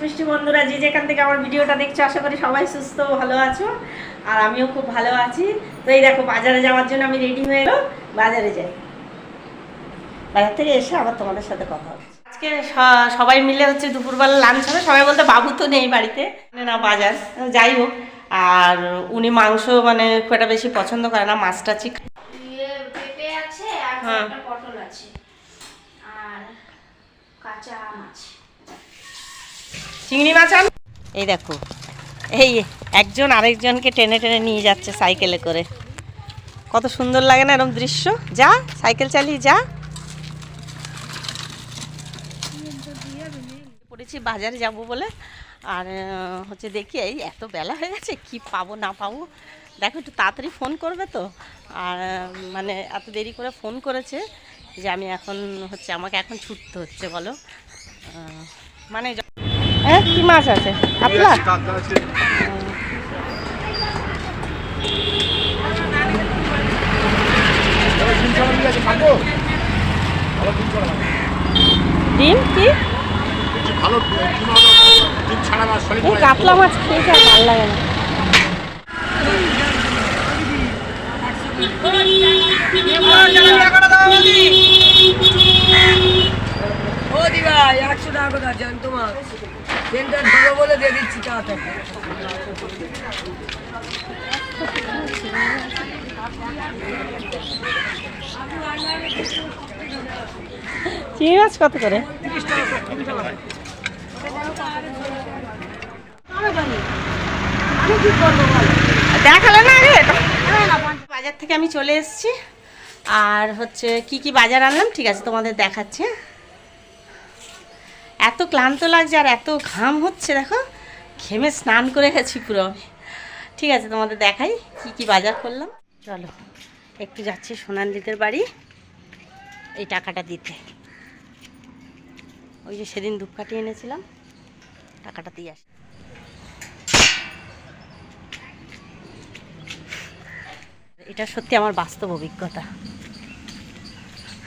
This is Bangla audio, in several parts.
মিষ্টি বন্ধুরা, যে যেখান থেকে আমার ভিডিওটা দেখছো, আশা করি সবাই সুস্থ ভালো আছো। আর আমিও খুব ভালো আছি। তো এই দেখো, বাজারে যাওয়ার জন্য আমি রেডি হয়ে এলো। বাজারে যাই, বাজার থেকে এসে আবার তোমাদের সাথে কথা হবে। আজকে সবাই মিলে হচ্ছে দুপুরবেলা লাঞ্চ হবে। সবাই বলতে বাবু তো নেই বাড়িতে, না বাজার যাই হোক। আর উনি মাংস মানে খুব একটা বেশি পছন্দ করে না, মাছ টাছি। পেঁপে আছে আর একটা পটল আছে আর কাঁচা আম আছে। চিংড়ি মাছ আন। এই দেখো, এই একজন আরেকজনকে টেনে টেনে নিয়ে যাচ্ছে সাইকেলে করে। কত সুন্দর লাগে না এরকম দৃশ্য। যা সাইকেল চালিয়ে যা। পড়েছি বাজারে যাব বলে। আর হচ্ছে দেখি এই এত বেলা হয়ে গেছে, কি পাবো না পাবো। দেখো একটু তাড়াতাড়ি ফোন করবে তো। আর মানে এত দেরি করে ফোন করেছে যে আমি এখন হচ্ছে আমাকে এখন ছুটতে হচ্ছে বলো। মানে হ্যাঁ, কি মাছ আছে আপনার? ডিম কি কাতলা মাছ খেয়েছে, আর ভালো লাগে না। ও দিবা 100 টাকা করে জান তোমার সেন্টার দেবো বলে দিয়ে দিচ্ছি তাড়াতাড়ি। চিংড়ি মাছ কত করে? দেখালে না আগে। বাজার থেকে আমি চলে এসেছি। আর হচ্ছে কি কি বাজার আনলাম ঠিক আছে তোমাদের দেখাচ্ছি। এত ক্লান্ত লাগছে আর এত ঘাম হচ্ছে, দেখো ঘেমে স্নান করে গেছি পুরো আমি। ঠিক আছে তোমাদের দেখাই কি কি বাজার করলাম। চলো একটু যাচ্ছি সোনালিদের বাড়ি এই টাকাটা দিতে। ওই যে সেদিন ধূপকাঠি এনেছিলাম, টাকাটা দিয়ে আসি। এটা সত্যি আমার বাস্তব অভিজ্ঞতা।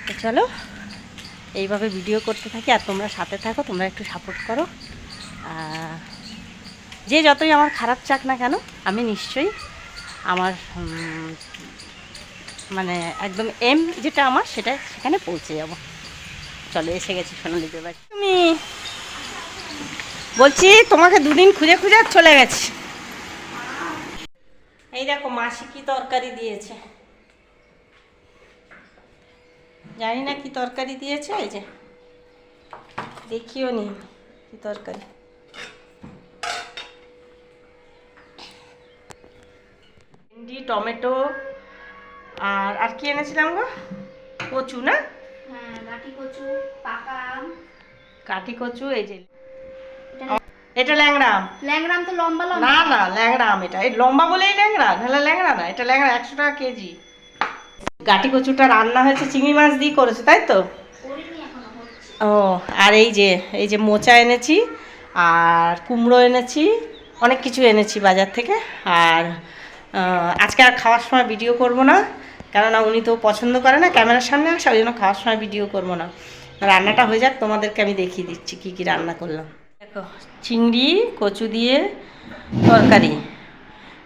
তো চলো এইভাবে ভিডিও করতে থাকি আর তোমরা সাথে থাকো, তোমরা একটু সাপোর্ট করো। যে যতই আমার খারাপ চাক না কেন, আমি নিশ্চয়ই আমার মানে একদম এম যেটা আমার সেটা সেখানে পৌঁছে যাব। চলো এসে গেছি সোনালিদের বাড়ি। তুমি বলছি তোমাকে দুদিন খুঁজে খুঁজে চলে গেছি। এই দেখো মাসি কি তরকারি দিয়েছে, জানি না কি তরকারি দিয়েছে। এই যে দেখিও নি কি তরকারি। ভেন্ডি, টমেটো আর কি এনেছিলাম গো? কচু না? হ্যাঁ, গাটি কচু, পাকা আম, কাঠি কচু। এই যে এটা ল্যাংড়া আম। ল্যাংড়া আম তো লম্বা লম্বা। না না ল্যাংড়া আম এটা, এই লম্বা বলেই ল্যাংড়া, নাহলে ল্যাংড়া না। এটা ল্যাংড়া, 100 টাকা কেজি। গাটি কচুটা রান্না হয়েছে চিংড়ি মাছ দিয়ে করেছে, তাই তো? ও আর এই যে মোচা এনেছি আর কুমড়ো এনেছি, অনেক কিছু এনেছি বাজার থেকে। আর আজকে আর খাওয়ার সময় ভিডিও করব না, কেননা উনি তো পছন্দ করে না ক্যামেরার সামনে আসা, ওই জন্য খাওয়ার সময় ভিডিও করব না। রান্নাটা হয়ে যাক, তোমাদেরকে আমি দেখিয়ে দিচ্ছি কি কি রান্না করলাম। দেখো চিংড়ি কচু দিয়ে তরকারি,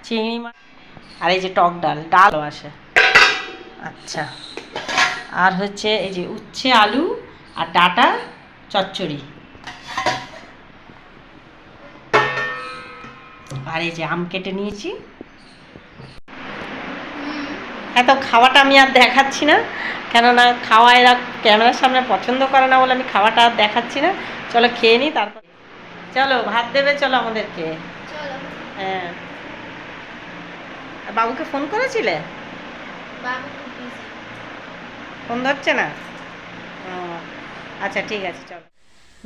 চিংড়ি মাছ আর এই যে টক ডাল, ডালও আসে। আচ্ছা, আর হচ্ছে এই যে উচ্ছে আলু আর ডাটা চচ্চড়ি, আর এই যে আম কেটে নিয়েছি। এত খাওয়াটা আমি আর দেখাচ্ছি না, কেননা খাওয়া এরা ক্যামেরার সামনে পছন্দ করে না বলে আমি খাওয়াটা আর দেখাচ্ছি না। চলো খেয়ে নিই, তারপর চলো ভাত দেবে চলো আমাদেরকে। হ্যাঁ, বাবুকে ফোন করেছিলে? ফোন ধরছে না? ও আচ্ছা ঠিক আছে চলো।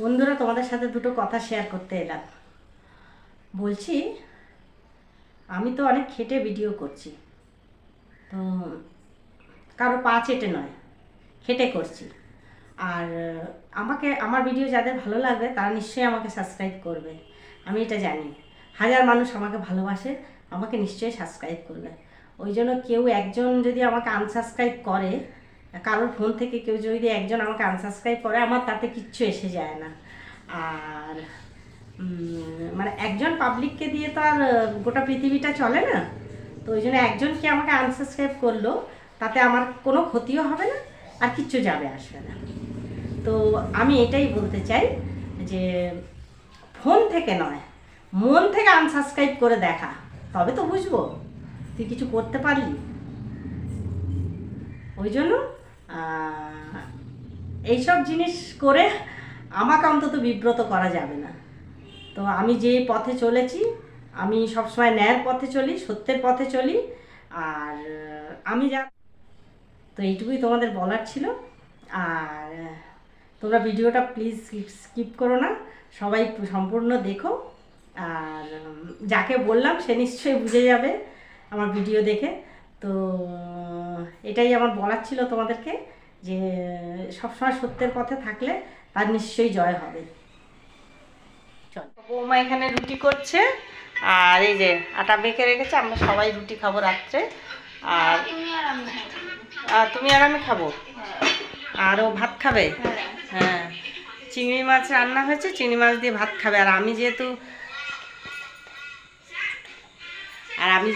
বন্ধুরা, তোমাদের সাথে দুটো কথা শেয়ার করতে এলাম। বলছি আমি তো অনেক খেটে ভিডিও করছি, তো কারো পা চেটে নয়, খেটে করছি। আর আমাকে আমার ভিডিও যাদের ভালো লাগবে তারা নিশ্চয়ই আমাকে সাবস্ক্রাইব করবে, আমি এটা জানি। হাজার মানুষ আমাকে ভালোবাসে, আমাকে নিশ্চয়ই সাবস্ক্রাইব করবে। ওই জন্য কেউ একজন যদি আমাকে আনসাবস্ক্রাইব করে, কারোর ফোন থেকে কেউ যদি একজন আমাকে আনসাবস্ক্রাইব করে, আমার তাতে কিচ্ছু এসে যায় না। আর মানে একজন পাবলিককে দিয়ে তো আর গোটা পৃথিবীটা চলে না। তো ওই জন্য একজন কি আমাকে আনসাবস্ক্রাইব করলো, তাতে আমার কোনো ক্ষতিও হবে না আর কিচ্ছু যাবে আসবে না। তো আমি এটাই বলতে চাই যে ফোন থেকে নয়, মন থেকে আনসাবস্ক্রাইব করে দেখা, তবে তো বুঝবো তুই কিছু করতে পারলি। ওই জন্য এইসব জিনিস করে আমাকে অন্তত বিব্রত করা যাবে না। তো আমি যে পথে চলেছি, আমি সবসময় ন্যায়ের পথে চলি, সত্যের পথে চলি। আর আমি তো এইটুকুই তোমাদের বলার ছিল। আর তোমরা ভিডিওটা প্লিজ স্কিপ করো না, সবাই সম্পূর্ণ দেখো। আর যাকে বললাম সে নিশ্চয়ই বুঝে যাবে আমার ভিডিও দেখে। তো এটাই আমার বলার ছিল তোমাদেরকে, যে সবসময় সত্যের পথে থাকলে তার নিশ্চয়ই জয় হবে। চল, বৌমা এখানে রুটি করছে, আর এই যে আটা মেখে রেখেছে, আমরা সবাই রুটি খাবো রাত্রে। আর তুমি আর আমি খাবো, আর ও ভাত খাবে। হ্যাঁ, চিংড়ি মাছ রান্না হয়েছে, চিংড়ি মাছ দিয়ে ভাত খাবে। আর আমি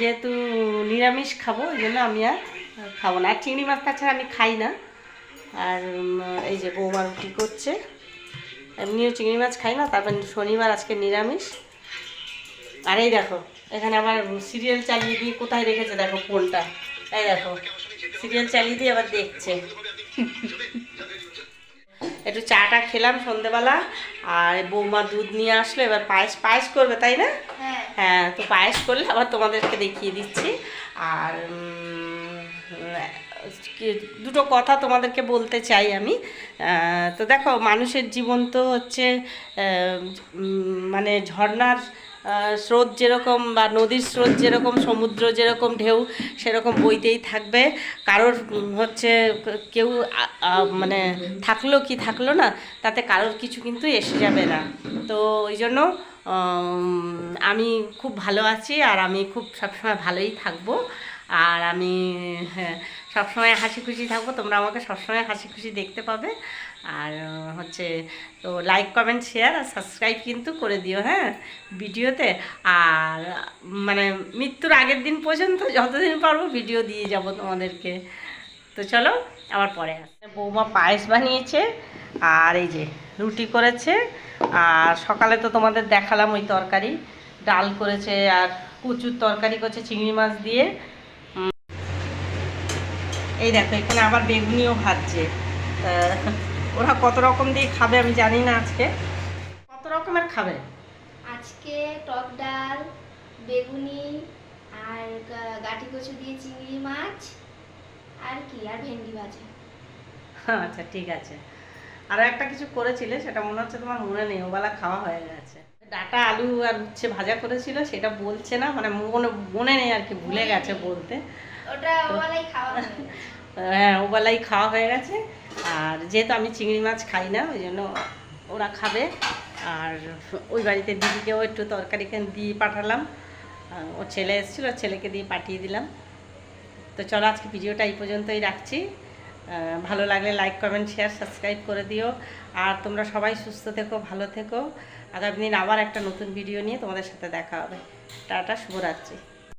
যেহেতু নিরামিষ খাবো, ওই জন্য আমি আর খাবো না। আর চিংড়ি মাছ তাছাড়া আমি খাই না। আর এই যে বৌমা রুটি করছে, এমনিও চিংড়ি মাছ খাই না, তারপর শনিবার আজকে নিরামিষ। আর এই দেখো এখানে আবার সিরিয়াল চালিয়ে দিয়ে কোথায় রেখেছে দেখো ফোনটা, এই দেখো সিরিয়াল চালিয়ে দিয়ে আবার দেখছে। একটু চাটা খেলাম সন্ধেবেলা, আর বৌমা দুধ নিয়ে আসলো, এবার পায়েস করবে তাই না? হ্যাঁ, তো পায়েস করলে আবার তোমাদেরকে দেখিয়ে দিচ্ছি। আর দুটো কথা তোমাদেরকে বলতে চাই আমি। তো দেখো, মানুষের জীবন তো হচ্ছে মানে ঝর্ণার স্রোত যেরকম, বা নদীর স্রোত যেরকম, সমুদ্র যেরকম ঢেউ সেরকম বইতেই থাকবে। কারোর হচ্ছে কেউ মানে থাকলো কি থাকলো না, তাতে কারোর কিছু কিন্তু এসে যাবে না। তো ওই জন্য আমি খুব ভালো আছি, আর আমি খুব সবসময় ভালোই থাকবো। আর আমি সবসময় হাসি খুশি থাকবো, তোমরা আমাকে সবসময় হাসি খুশি দেখতে পাবে। আর হচ্ছে তো লাইক কমেন্ট শেয়ার আর সাবস্ক্রাইব কিন্তু করে দিও, হ্যাঁ, ভিডিওতে। আর মানে মৃত্যুর আগের দিন পর্যন্ত যতদিন পারবো ভিডিও দিয়ে যাব তোমাদেরকে। তো চলো আবার পরে আসবে। বৌমা পায়েস বানিয়েছে, আর এই যে রুটি করেছে। আর সকালে তো তোমাদের দেখালাম ওই তরকারি, ডাল করেছে, আর কচুর তরকারি করেছে চিংড়ি মাছ দিয়ে। এই দেখো এখানে আবার বেগুনিও ভাজছে। ওরা কত রকম দিয়ে খাবে আমি জানি না, আজকে কত রকমের খাবে। আজকে টক ডাল, বেগুনি, আর গাঠি কচু দিয়ে চিংড়ি মাছ, আর কি, আর ভেন্ডি ভাজা। আচ্ছা ঠিক আছে। আরও একটা কিছু করেছিলে, সেটা মনে হচ্ছে তোমার মনে নেই, ওবেলা খাওয়া হয়ে গেছে। ডাটা আলু আর উচ্ছে ভাজা করেছিল, সেটা বলছে না, মানে মনে নেই আর কি, ভুলে গেছে বলতে। ওটা ওবেলাই খাওয়া হয়। হ্যাঁ, ওবেলাই খাওয়া হয়ে গেছে। আর যেহেতু আমি চিংড়ি মাছ খাই না, ওই জন্য ওরা খাবে। আর ওই বাড়িতে দিদিকেও একটু তরকারি দিয়ে পাঠালাম, ওর ছেলে এসেছিলো, ওর ছেলেকে দিয়ে পাঠিয়ে দিলাম। তো চলো আজকে ভিডিওটা এই পর্যন্তই রাখছি। ভালো লাগলে লাইক কমেন্ট শেয়ার সাবস্ক্রাইব করে দিও। আর তোমরা সবাই সুস্থ থেকো, ভালো থেকো। আগামী দিন আবার একটা নতুন ভিডিও নিয়ে তোমাদের সাথে দেখা হবে। টাটা, শুভরাত্রি।